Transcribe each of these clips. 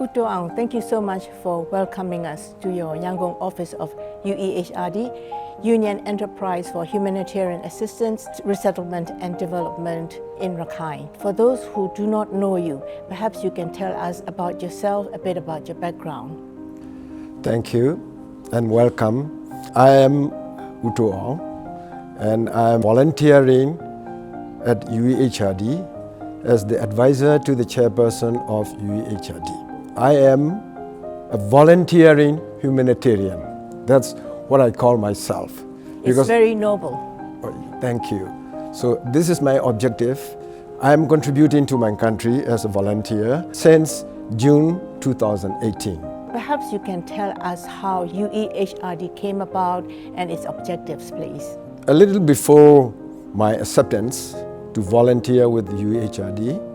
U Toe Oung, thank you so much for welcoming us to your Yangon office of UEHRD, Union Enterprise for Humanitarian Assistance, Resettlement and Development in Rakhine. For those who do not know you, perhaps you can tell us about yourself, a bit about your background. Thank you and welcome. I am U Toe Oung and I am volunteering at UEHRD as the advisor to the chairperson of UEHRD. I am a volunteering humanitarian. That's what I call myself. It's very noble. Thank you. So this is my objective. I am contributing to my country as a volunteer since June 2018. Perhaps you can tell us how UEHRD came about and its objectives, please. A little before my acceptance to volunteer with UEHRD,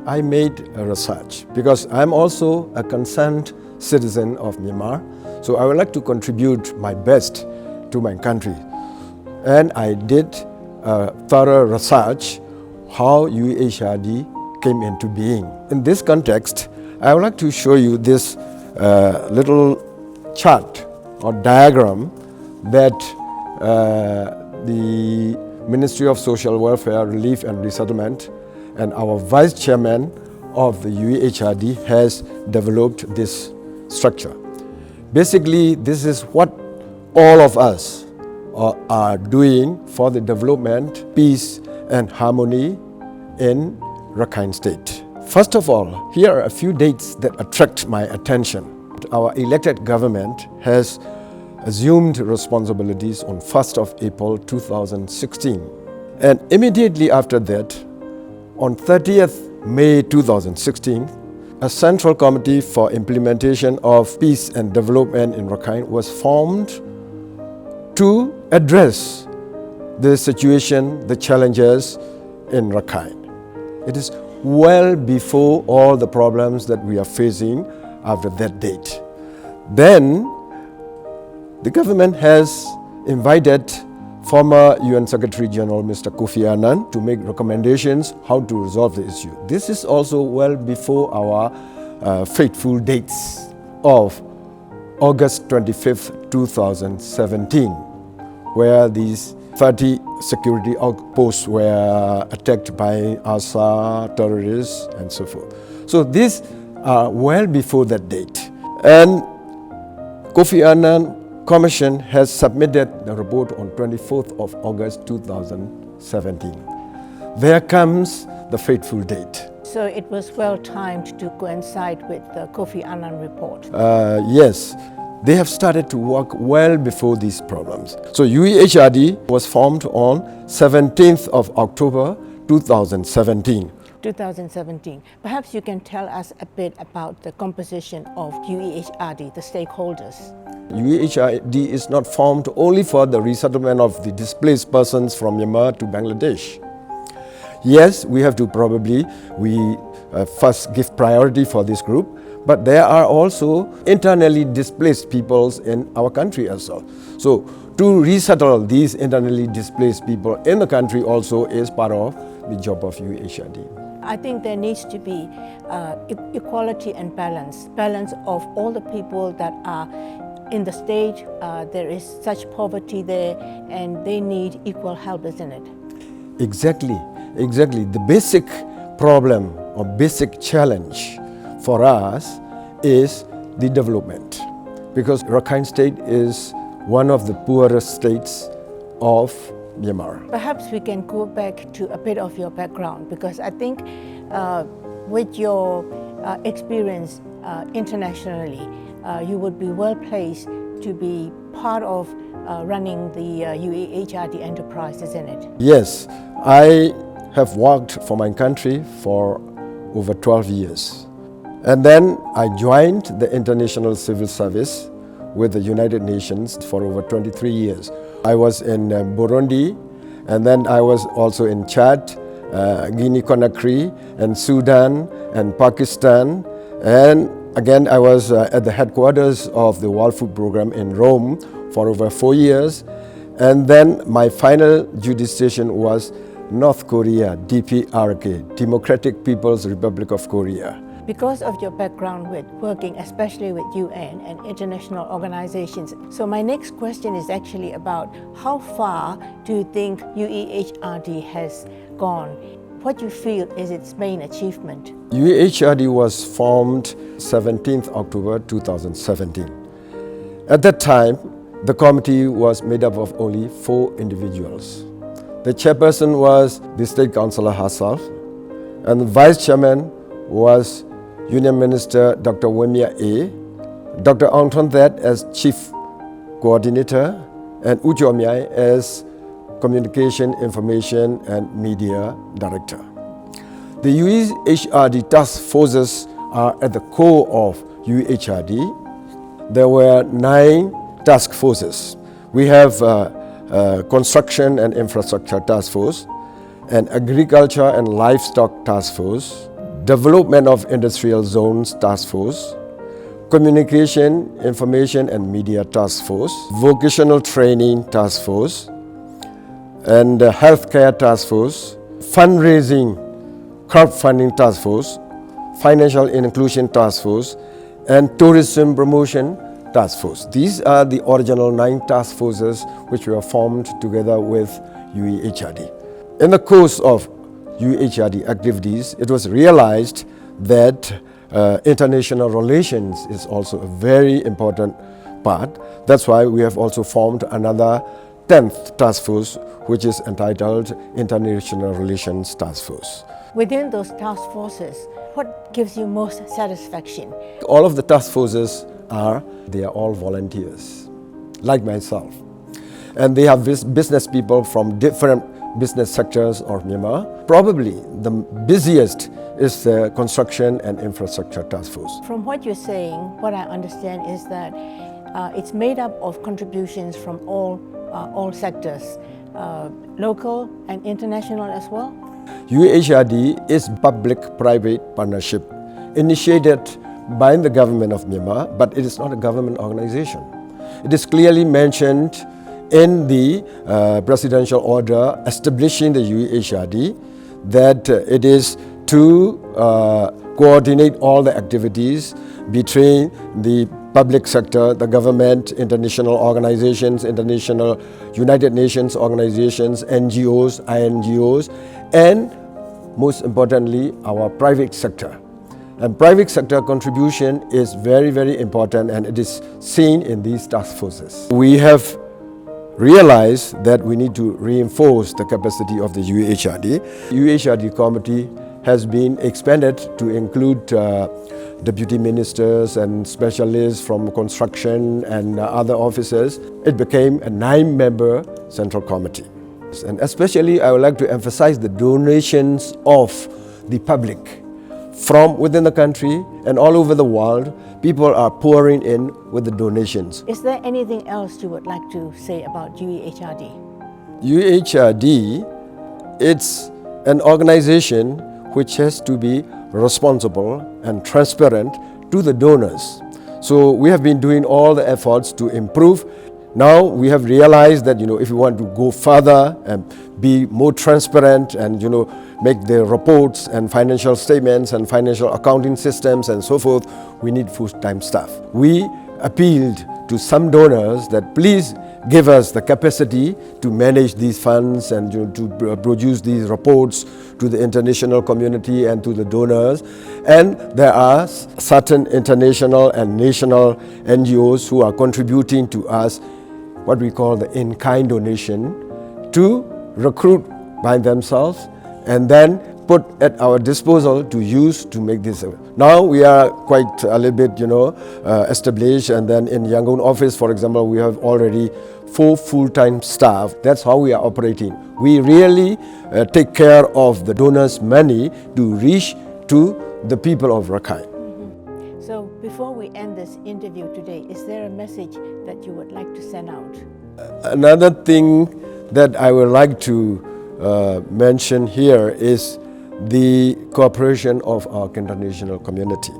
I made a research because I'm also a concerned citizen of Myanmar. So I would like to contribute my best to my country. And I did a thorough research how UEHRD came into being. In this context, I would like to show you this little chart or diagram that the Ministry of Social Welfare, Relief and Resettlement and our Vice Chairman of the UEHRD has developed this structure. Basically, this is what all of us are doing for the development, peace and harmony in Rakhine State. First of all, here are a few dates that attract my attention. Our elected government has assumed responsibilities on 1st of April 2016. And immediately after that, on 30th May 2016, a Central Committee for Implementation of Peace and Development in Rakhine was formed to address the situation, the challenges in Rakhine. It is well before all the problems that we are facing after that date. Then, the government has invited former UN Secretary General Mr. Kofi Annan to make recommendations how to resolve the issue. This is also well before our fateful dates of August 25th, 2017, where these 30 security outposts were attacked by ASA terrorists and so forth. So these are well before that date. And Kofi Annan Commission has submitted the report on 24th of August 2017. There comes the fateful date. So it was well timed to coincide with the Kofi Annan report. Yes, they have started to work well before these problems. So UEHRD was formed on 17th of October 2017. 2017. Perhaps you can tell us a bit about the composition of UEHRD, the stakeholders. UEHRD is not formed only for the resettlement of the displaced persons from Myanmar to Bangladesh. Yes, we have to first give priority for this group, but there are also internally displaced peoples in our country as well. So to resettle these internally displaced people in the country also is part of the job of UEHRD. I think there needs to be equality and balance of all the people that are in the state. There is such poverty there and they need equal help, isn't it? Exactly. The basic problem or basic challenge for us is the development, because Rakhine State is one of the poorest states of Myanmar. Perhaps we can go back to a bit of your background, because I think with your experience internationally, you would be well placed to be part of running the UEHRD enterprise, isn't it? Yes, I have worked for my country for over 12 years. And then I joined the International Civil Service with the United Nations for over 23 years. I was in Burundi, and then I was also in Chad, Guinea-Conakry, and Sudan, and Pakistan. And again, I was at the headquarters of the World Food Program in Rome for over 4 years. And then my final duty station was North Korea, DPRK, Democratic People's Republic of Korea. because of your background with working especially with UN and international organizations. So my next question is actually about how far do you think UEHRD has gone? What you feel is its main achievement? UEHRD was formed 17th October 2017. At that time, the committee was made up of only 4 individuals. The chairperson was the State Councillor herself, and the vice chairman was Union Minister Dr. Wemia A, Dr. Aung That as chief coordinator, and U Toe Oung as Communication, Information and Media Director. The UEHRD task forces are at the core of UEHRD. There were 9 task forces. We have Construction and Infrastructure Task Force, and Agriculture and Livestock Task Force, Development of Industrial Zones Task Force, Communication, Information and Media Task Force, Vocational Training Task Force, and Healthcare Task Force, Fundraising, Crowdfunding Task Force, Financial Inclusion Task Force, and Tourism Promotion Task Force. These are the original 9 task forces which were formed together with UEHRD. In the course of UEHRD activities, it was realized that international relations is also a very important part. That's why we have also formed another 10th task force, which is entitled International Relations Task Force. Within those task forces, what gives you most satisfaction? All of the task forces they are all volunteers, like myself. And they have business people from different business sectors of Myanmar. Probably the busiest is the Construction and Infrastructure Task Force. From what you're saying, what I understand is that it's made up of contributions from all sectors, local and international as well. UEHRD is public-private partnership initiated by the government of Myanmar, but it is not a government organization. It is clearly mentioned in the presidential order establishing the UEHRD that it is to coordinate all the activities between the public sector, the government, international organizations, international United Nations organizations, NGOs, INGOs, and most importantly, our private sector. And private sector contribution is very, very important, and it is seen in these task forces. We have realized that we need to reinforce the capacity of the UEHRD. UEHRD committee has been expanded to include deputy ministers and specialists from construction and other offices. It became a 9-member central committee. And especially I would like to emphasize the donations of the public. From within the country and all over the world, people are pouring in with the donations. Is there anything else you would like to say about UEHRD? UEHRD, it's an organization which has to be responsible and transparent to the donors. So we have been doing all the efforts to improve. Now we have realized that if we want to go further and be more transparent and make the reports and financial statements and financial accounting systems and so forth, we need full-time staff. We appealed to some donors that please give us the capacity to manage these funds and to produce these reports to the international community and to the donors. And there are certain international and national NGOs who are contributing to us what we call the in-kind donation to recruit by themselves and then put at our disposal to use to make this. Now we are quite a little bit, established, and then in Yangon office, for example, we have already 4 full-time staff. That's how we are operating. We really take care of the donors' money to reach to the people of Rakhine. So before we end this interview today, is there a message that you would like to send out? Another thing that I would like to mention here is the cooperation of our international community.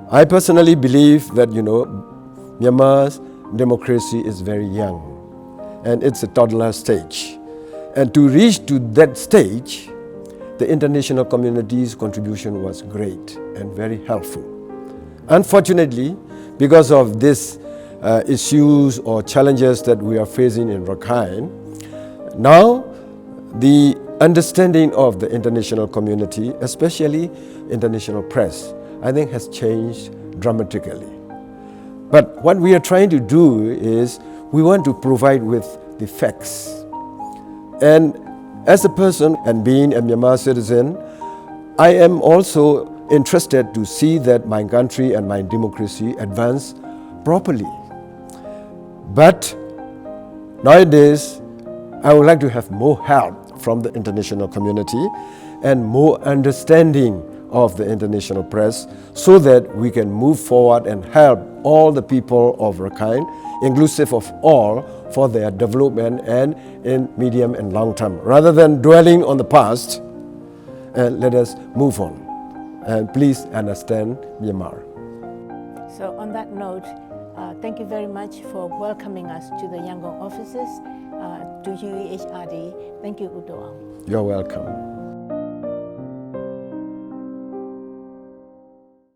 I personally believe that, Myanmar's democracy is very young and it's a toddler stage. And to reach to that stage, the international community's contribution was great and very helpful. Unfortunately, because of these issues or challenges that we are facing in Rakhine, now the understanding of the international community, especially international press, I think has changed dramatically. But what we are trying to do is we want to provide with the facts. And as a person and being a Myanmar citizen, I am also interested to see that my country and my democracy advance properly. But nowadays, I would like to have more help from the international community and more understanding of the international press so that we can move forward and help all the people of Rakhine, inclusive of all, for their development and in medium and long term. Rather than dwelling on the past, let us move on. And please understand Myanmar. So on that note, thank you very much for welcoming us to the Yangon offices, to UEHRD. Thank you, U Toe Oung. You're welcome.